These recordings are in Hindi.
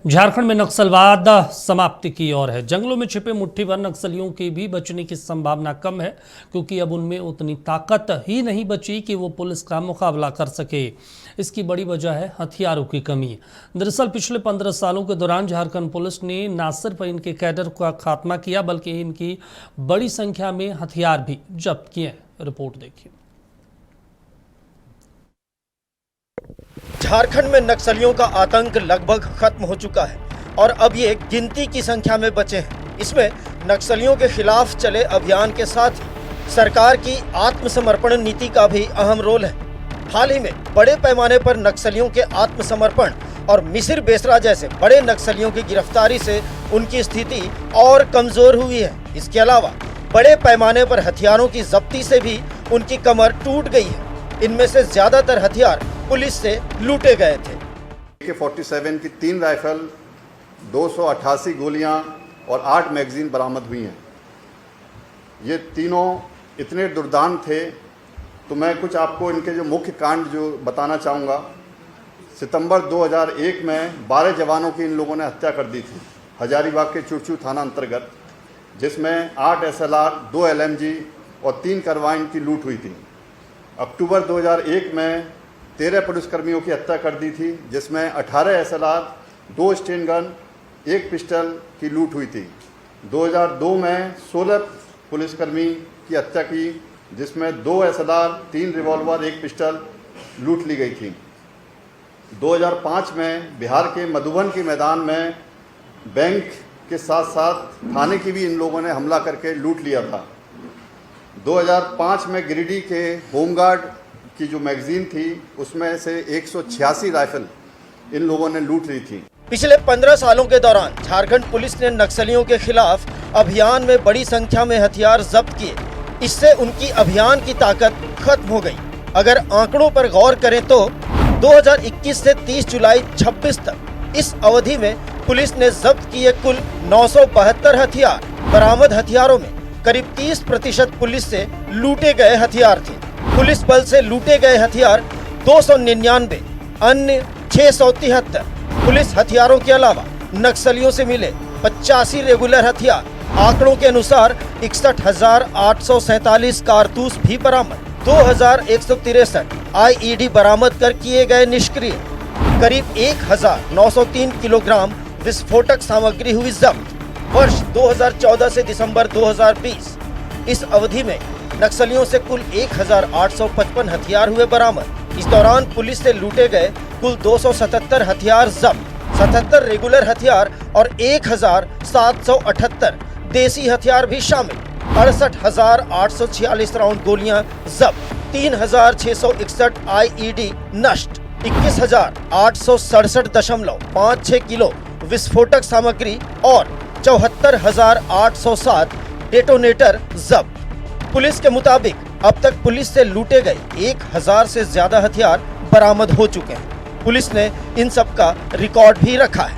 झारखंड में नक्सलवाद समाप्ति की ओर है। जंगलों में छिपे मुट्ठीभर नक्सलियों के भी बचने की संभावना कम है, क्योंकि अब उनमें उतनी ताकत ही नहीं बची कि वो पुलिस का मुकाबला कर सके। इसकी बड़ी वजह है हथियारों की कमी। दरअसल पिछले 15 सालों के दौरान झारखंड पुलिस ने न सिर्फ इनके कैडर का खात्मा किया, बल्कि इनकी बड़ी संख्या में हथियार भी जब्त किए। रिपोर्ट देखिए। झारखंड में नक्सलियों का आतंक लगभग खत्म हो चुका है और अब ये गिनती की संख्या में बचे हैं। इसमें नक्सलियों के खिलाफ चले अभियान के साथ ही सरकार की आत्मसमर्पण नीति का भी अहम रोल है। हाल ही में बड़े पैमाने पर नक्सलियों के आत्मसमर्पण और मिसिर बेसरा जैसे बड़े नक्सलियों की गिरफ्तारी से उनकी स्थिति और कमजोर हुई है। इसके अलावा बड़े पैमाने पर हथियारों की जब्ती से भी उनकी कमर टूट गई है। इनमें से ज्यादातर हथियार पुलिस से लूटे गए थे। AK-47 की 3 राइफल, 288 गोलियां और 8 मैगजीन बरामद हुई हैं। ये तीनों इतने दुर्दांत थे, तो मैं कुछ आपको इनके जो मुख्य कांड जो बताना चाहूँगा। सितंबर 2001 में 12 जवानों की इन लोगों ने हत्या कर दी थी हजारीबाग के चुरचू थाना अंतर्गत, जिसमें 8 SLR, 2 LMG और 3 कार्बाइन की लूट हुई थी। अक्टूबर 2001 में 13 पुलिसकर्मियों की हत्या कर दी थी, जिसमें 18 SLR, 2 स्टेन गन, 1 पिस्टल की लूट हुई थी। 2002 में 16 पुलिसकर्मी की हत्या की, जिसमें 2 SLR, 3 रिवॉल्वर, 1 पिस्टल लूट ली गई थी। 2005 में बिहार के मधुबन के मैदान में बैंक के साथ साथ थाने की भी इन लोगों ने हमला करके लूट लिया था। 2005 में गिरिडीह के होमगार्ड की जो मैगजीन थी, उसमें से 186 राइफल इन लोगों ने लूट ली थी। पिछले 15 सालों के दौरान झारखंड पुलिस ने नक्सलियों के खिलाफ अभियान में बड़ी संख्या में हथियार जब्त किए। इससे उनकी अभियान की ताकत खत्म हो गई। अगर आंकड़ों पर गौर करें तो 2021 से 30 जुलाई 26 तक इस अवधि में पुलिस ने जब्त किए कुल 972 हथियार। बरामद हथियारों में करीब 30% पुलिस से लूटे गए हथियार थे। पुलिस बल से लूटे गए हथियार 299, अन्य 673। पुलिस हथियारों के अलावा नक्सलियों से मिले 85 रेगुलर हथियार। आंकड़ों के अनुसार 61,847 कारतूस भी बरामद। 2,163 IED बरामद कर किए गए निष्क्रिय। करीब 1,903 किलोग्राम विस्फोटक सामग्री हुई जब्त। वर्ष 2014 से दिसंबर 2020 इस अवधि में नक्सलियों से कुल 1,855 हथियार हुए बरामद। इस दौरान पुलिस से लूटे गए कुल 277 हथियार जब्त। 77 रेगुलर हथियार और 1,778 देसी हथियार भी शामिल। 68,846 राउंड गोलियां जब्त। 3,661 IED नष्ट। 21,867.56 किलो विस्फोटक सामग्री और 74,807 डेटोनेटर जब्त। पुलिस के मुताबिक अब तक पुलिस से लूटे गए 1,000 से ज्यादा हथियार बरामद हो चुके हैं। पुलिस ने इन सब का रिकॉर्ड भी रखा है।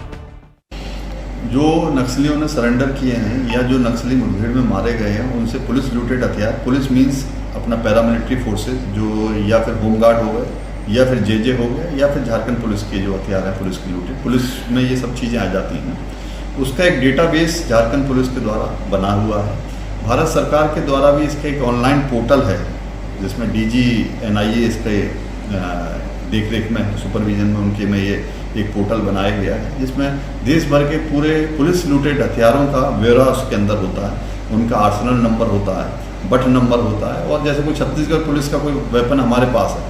जो नक्सलियों ने सरेंडर किए हैं या जो नक्सली मुठभेड़ में मारे गए हैं, उनसे पुलिस लूटेड हथियार, पुलिस मीन्स अपना पैरामिलिट्री फोर्सेज जो या फिर होमगार्ड हो गए या फिर JJ हो गए या फिर झारखंड पुलिस के जो हथियार है पुलिस की लूटेड, पुलिस में ये सब चीज़ें आ जाती हैं। उसका एक डेटाबेस झारखंड पुलिस के द्वारा बना हुआ है। भारत सरकार के द्वारा भी इसका एक ऑनलाइन पोर्टल है, जिसमें DG NIA इसके देखरेख में, सुपरविजन में उनके में ये एक पोर्टल बनाया गया है, जिसमें देश भर के पूरे पुलिस लूटेड हथियारों का ब्यौरा उसके अंदर होता है। उनका आर्सेनल नंबर होता है, बट नंबर होता है, और जैसे कोई छत्तीसगढ़ पुलिस का कोई वेपन हमारे पास है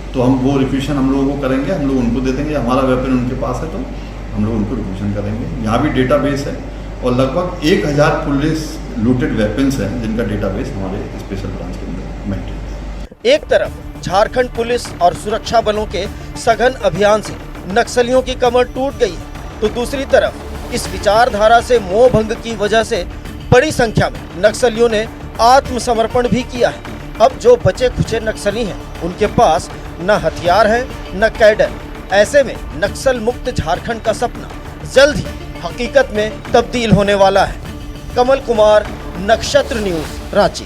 तो हम वो रिक्वेशन हम लोगों को करेंगे, हम लोग उनको दे देंगे। हमारा वेपन उनके पास है तो हम लोग उनको रिक्वेशन करेंगे। यहाँ भी डेटाबेस है और लगभग 1,000 पुलिस लूटेड वेपन्स हैं, जिनका डेटाबेस हमारे स्पेशल ब्रांच के अंदर मेंटेन है। एक तरफ झारखंड पुलिस और सुरक्षा बलों के सघन अभियान से नक्सलियों की कमर टूट गई है, तो दूसरी तरफ इस विचारधारा से मोह भंग की वजह से बड़ी संख्या में नक्सलियों ने आत्मसमर्पण भी किया है। अब जो बचे खुचे नक्सली हैं, उनके पास न हथियार है न कैडर। ऐसे में नक्सल मुक्त झारखंड का सपना जल्द ही हकीकत में तब्दील होने वाला है। कमल कुमार, नक्षत्र न्यूज़, रांची।